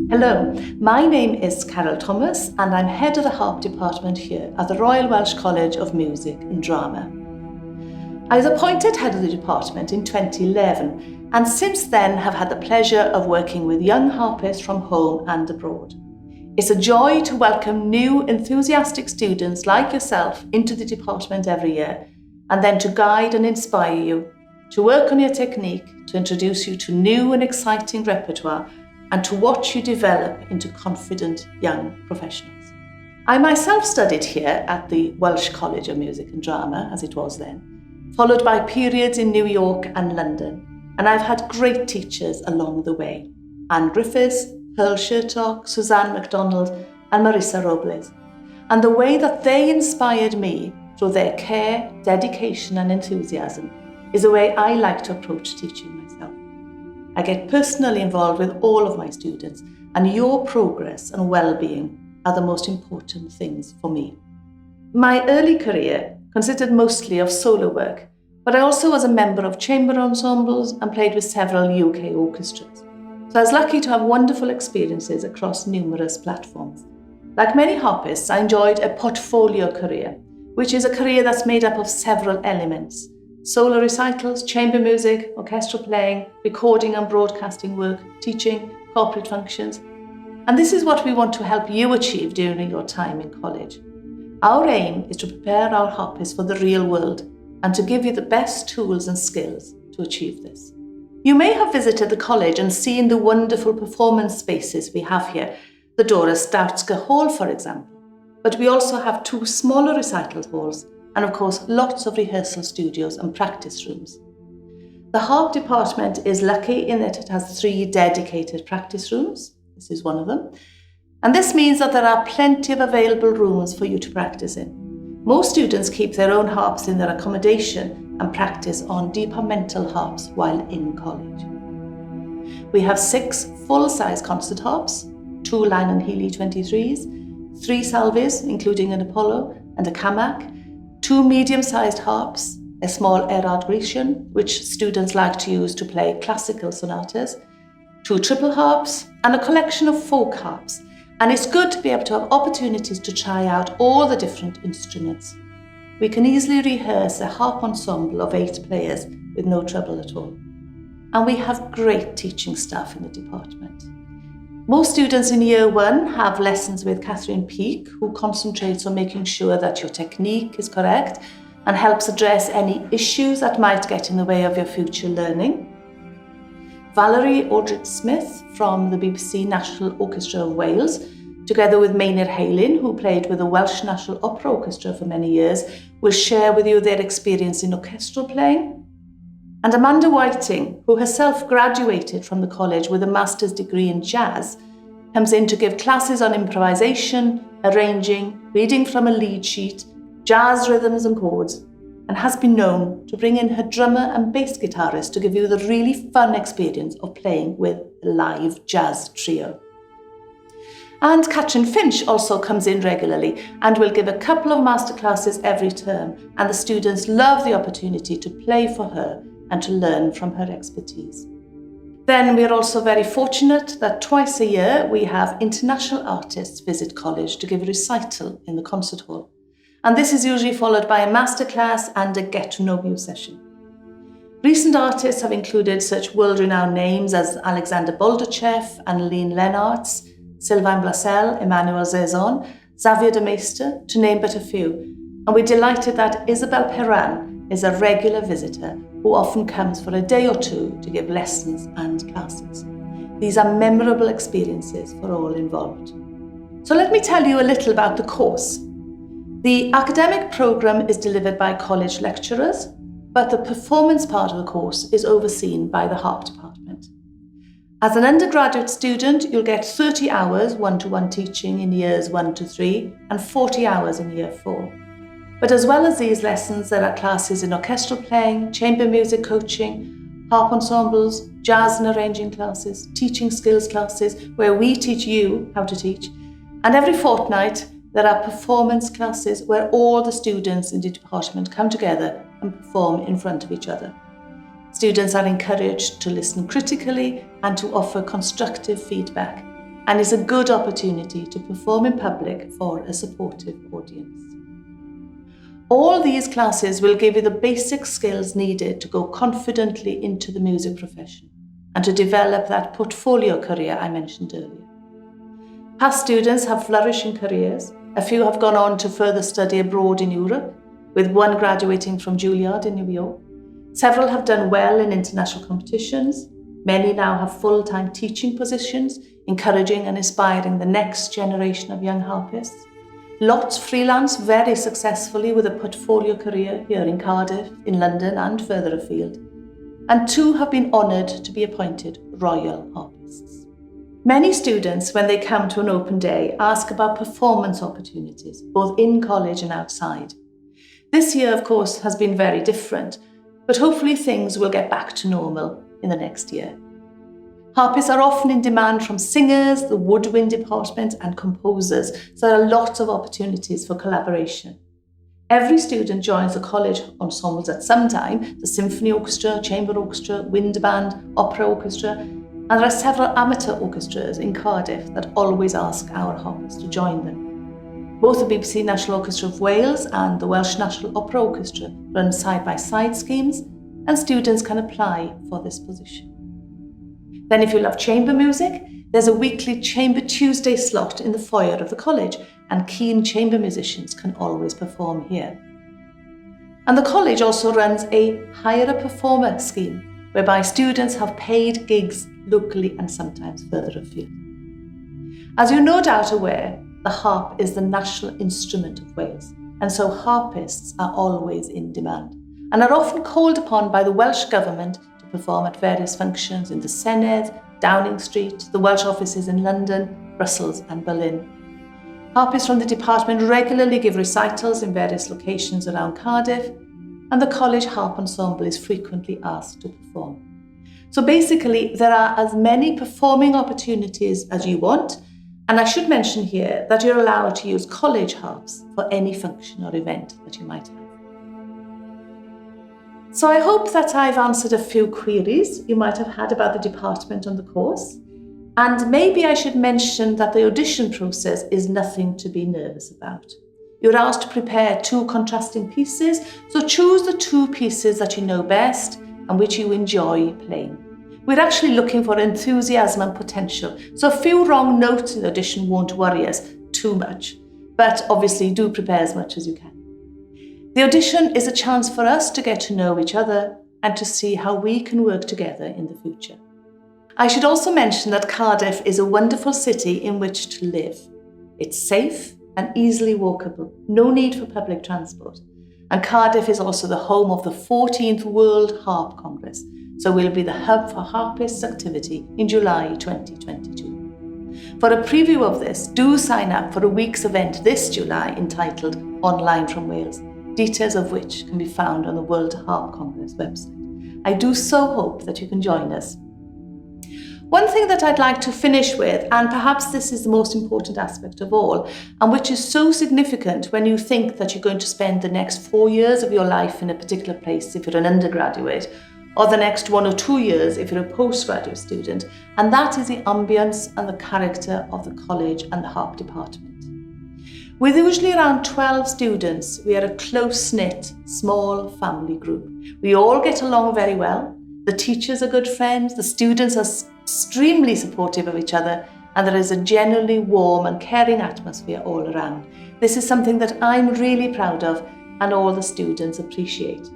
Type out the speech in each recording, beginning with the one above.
Hello, my name is Caryl Thomas and I'm head of the Harp department here at the Royal Welsh College of Music and Drama. I was appointed head of the department in 2011 and since then have had the pleasure of working with young harpists from home and abroad. It's a joy to welcome new enthusiastic students like yourself into the department every year and then to guide and inspire you, to work on your technique, to introduce you to new and exciting repertoire and to watch you develop into confident young professionals. I myself studied here at the Welsh College of Music and Drama, as it was then, followed by periods in New York and London, and I've had great teachers along the way. Anne Griffiths, Pearl Shertock, Suzanne MacDonald and Marissa Robles. And the way that they inspired me through their care, dedication and enthusiasm is the way I like to approach teaching myself. I get personally involved with all of my students and your progress and well-being are the most important things for me. My early career consisted mostly of solo work, but I also was a member of chamber ensembles and played with several UK orchestras. So I was lucky to have wonderful experiences across numerous platforms. Like many harpists, I enjoyed a portfolio career, which is a career that's made up of several elements: solo recitals, chamber music, orchestral playing, recording and broadcasting work, teaching, corporate functions. And this is what we want to help you achieve during your time in college. Our aim is to prepare our harpists for the real world and to give you the best tools and skills to achieve this. You may have visited the college and seen the wonderful performance spaces we have here, the Dora Stoutska Hall, for example. But we also have 2 smaller recital halls and, of course, lots of rehearsal studios and practice rooms. The Harp department is lucky in that it has 3 dedicated practice rooms. This is one of them. And this means that there are plenty of available rooms for you to practice in. Most students keep their own harps in their accommodation and practice on departmental harps while in college. We have 6 full-size concert harps, 2 Lyon & Healy 23s, 3 salves, including an Apollo and a Camac, 2 medium-sized harps, a small Erard Grecian, which students like to use to play classical sonatas, 2 triple harps, and a collection of folk harps. And it's good to be able to have opportunities to try out all the different instruments. We can easily rehearse a harp ensemble of 8 players with no trouble at all. And we have great teaching staff in the department. Most students in year 1 have lessons with Catherine Peake, who concentrates on making sure that your technique is correct and helps address any issues that might get in the way of your future learning. Valerie Aldrich-Smith from the BBC National Orchestra of Wales, together with Maynard Halin, who played with the Welsh National Opera Orchestra for many years, will share with you their experience in orchestral playing. And Amanda Whiting, who herself graduated from the college with a master's degree in jazz, comes in to give classes on improvisation, arranging, reading from a lead sheet, jazz rhythms and chords, and has been known to bring in her drummer and bass guitarist to give you the really fun experience of playing with a live jazz trio. And Katrin Finch also comes in regularly and will give a couple of masterclasses every term, and the students love the opportunity to play for her and to learn from her expertise. Then we are also very fortunate that twice a year we have international artists visit college to give a recital in the concert hall. And this is usually followed by a masterclass and a get-to-know-you session. Recent artists have included such world-renowned names as Alexander Boldachev, Annelien Lennartz, Sylvain Blasel, Emmanuel Zezon, Xavier de Meester, to name but a few. And we're delighted that Isabel Perrin is a regular visitor who often comes for a day or 2 to give lessons and classes. These are memorable experiences for all involved. So let me tell you a little about the course. The academic programme is delivered by college lecturers, but the performance part of the course is overseen by the Harp department. As an undergraduate student, you'll get 30 hours one-to-one teaching in years 1 to 3 and 40 hours in year 4. But as well as these lessons, there are classes in orchestral playing, chamber music coaching, harp ensembles, jazz and arranging classes, teaching skills classes, where we teach you how to teach. And every fortnight, there are performance classes where all the students in the department come together and perform in front of each other. Students are encouraged to listen critically and to offer constructive feedback. and is a good opportunity to perform in public for a supportive audience. All these classes will give you the basic skills needed to go confidently into the music profession and to develop that portfolio career I mentioned earlier. Past students have flourishing careers. A few have gone on to further study abroad in Europe, with one graduating from Juilliard in New York. Several have done well in international competitions. Many now have full-time teaching positions, encouraging and inspiring the next generation of young harpists. Lots freelance very successfully with a portfolio career here in Cardiff, in London and further afield. And 2 have been honoured to be appointed Royal Harpists. Many students, when they come to an open day, ask about performance opportunities, both in college and outside. This year, of course, has been very different, but hopefully things will get back to normal in the next year. Harpists are often in demand from singers, the woodwind department and composers, so there are lots of opportunities for collaboration. Every student joins the college ensembles at some time, the symphony orchestra, chamber orchestra, wind band, opera orchestra, and there are several amateur orchestras in Cardiff that always ask our harpists to join them. Both the BBC National Orchestra of Wales and the Welsh National Opera Orchestra run side-by-side schemes, and students can apply for this position. Then if you love chamber music, there's a weekly Chamber Tuesday slot in the foyer of the college, and keen chamber musicians can always perform here. And the college also runs a Hire a Performer scheme, whereby students have paid gigs locally and sometimes further afield. As you're no doubt aware, the harp is the national instrument of Wales, and so harpists are always in demand and are often called upon by the Welsh Government perform at various functions in the Senedd, Downing Street, the Welsh offices in London, Brussels and Berlin. Harpists from the department regularly give recitals in various locations around Cardiff, and the college harp ensemble is frequently asked to perform. So basically, there are as many performing opportunities as you want, and I should mention here that you're allowed to use college harps for any function or event that you might have. So I hope that I've answered a few queries you might have had about the department and the course. And maybe I should mention that the audition process is nothing to be nervous about. You're asked to prepare 2 contrasting pieces, so choose the 2 pieces that you know best and which you enjoy playing. We're actually looking for enthusiasm and potential, so a few wrong notes in the audition won't worry us too much, but obviously do prepare as much as you can. The audition is a chance for us to get to know each other and to see how we can work together in the future. I should also mention that Cardiff is a wonderful city in which to live. It's safe and easily walkable, no need for public transport. And Cardiff is also the home of the 14th World Harp Congress, so we'll be the hub for harpists activity in July 2022. For a preview of this, do sign up for a week's event this July entitled Online from Wales, details of which can be found on the World Harp Congress website. I do so hope that you can join us. One thing that I'd like to finish with, and perhaps this is the most important aspect of all, and which is so significant when you think that you're going to spend the next 4 years of your life in a particular place if you're an undergraduate, or the next 1 or 2 years if you're a postgraduate student, and that is the ambience and the character of the college and the harp department. With usually around 12 students, we are a close-knit, small family group. We all get along very well. The teachers are good friends, the students are extremely supportive of each other, and there is a genuinely warm and caring atmosphere all around. This is something that I'm really proud of and all the students appreciate.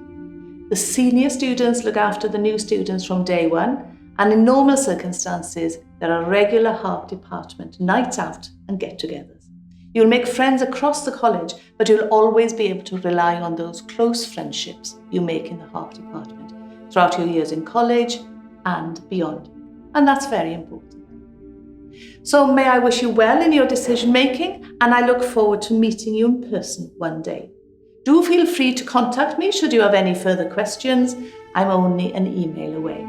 The senior students look after the new students from day one, and in normal circumstances, there are regular harp department nights out and get-togethers. You'll make friends across the college, but you'll always be able to rely on those close friendships you make in the harp department throughout your years in college and beyond. And that's very important. So may I wish you well in your decision making, and I look forward to meeting you in person one day. Do feel free to contact me should you have any further questions. I'm only an email away.